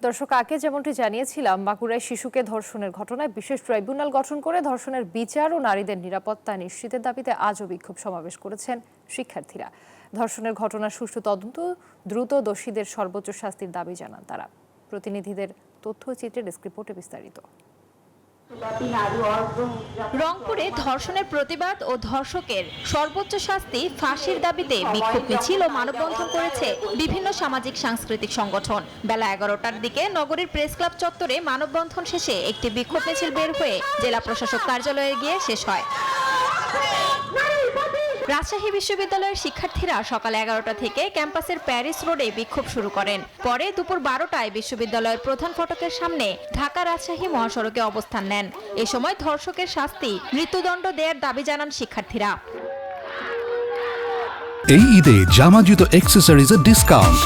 দর্শক, আগে যেমনটি জানিয়েছিলাম, বাঁকুড়ায় শিশুকে ধর্ষণের ঘটনায় বিশেষ ট্রাইব্যুনাল গঠন করে ধর্ষণের বিচার ও নারীদের নিরাপত্তা নিশ্চিতের দাবিতে আজও বিক্ষোভ সমাবেশ করেছেন শিক্ষার্থীরা। ধর্ষণের ঘটনার সুষ্ঠু তদন্ত, দ্রুত দোষীদের সর্বোচ্চ শাস্তির দাবি জানান তারা। প্রতিনিধিদের তথ্যচিত্রে ডেস্ক রিপোর্টে বিস্তারিত। রংপুরে ধর্ষণের প্রতিবাদ ও ধর্ষকের সর্বোচ্চ শাস্তি ফাঁসির দাবিতে বিক্ষোভ মিছিল ও মানববন্ধন করেছে বিভিন্ন সামাজিক সাংস্কৃতিক সংগঠন। বেলা 11টার দিকে নগরীর প্রেস ক্লাব চত্বরে মানববন্ধন শেষে একটি বিক্ষোভ মিছিল বের হয়ে জেলা প্রশাসক কার্যালয়ে গিয়ে শেষ হয়। রাজশাহী বিশ্ববিদ্যালয়ের শিক্ষার্থীরা সকাল 11টা থেকে ক্যাম্পাসের প্যারিস রোডে বিক্ষোভ শুরু করেন। পরে দুপুর 12টায় বিশ্ববিদ্যালয়ের প্রধান ফটকের সামনে ঢাকা রাজশাহী মহাসড়কে অবস্থান নেন। এ সময় ধর্ষকের শাস্তি, মৃত্যুদণ্ড দেওয়ার দাবি জানান শিক্ষার্থীরা। এই ঈদে জামা জুতো অ্যাক্সেসরিজের ডিসকাউন্ট।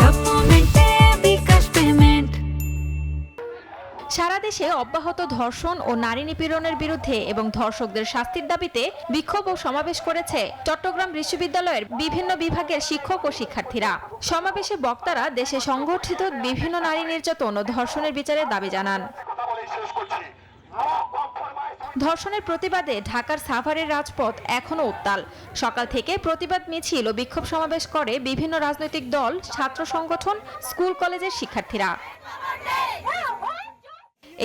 সারা দেশে অব্যাহত ধর্ষণ ও নারী নিপীড়নের বিরুদ্ধে এবং ধর্ষকদের শাস্তির দাবিতে বিক্ষোভ ও সমাবেশ করেছে চট্টগ্রাম বিশ্ববিদ্যালয়ের বিভিন্ন বিভাগের শিক্ষক ও শিক্ষার্থীরা। সমাবেশে বক্তারা দেশে সংঘটিত বিভিন্ন নারী নির্যাতন ও ধর্ষণের বিচারের দাবি জানান। ধর্ষণের প্রতিবাদে ঢাকার সাভারের রাজপথ এখনো উত্তাল। সকাল থেকে প্রতিবাদ মিছিল ও বিক্ষোভ সমাবেশ করে বিভিন্ন রাজনৈতিক দল, ছাত্র সংগঠন, স্কুল কলেজের শিক্ষার্থীরা।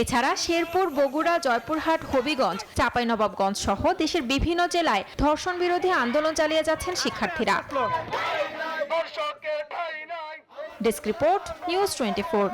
এছাড়া শেরপুর, বগুড়া, জয়পুরহাট, হবিগঞ্জ, চাঁপাইনবাবগঞ্জ সহ দেশের বিভিন্ন জেলায় ধর্ষণ বিরোধী আন্দোলন চালিয়ে যাচ্ছেন শিক্ষার্থীরা। Desk report, news 24।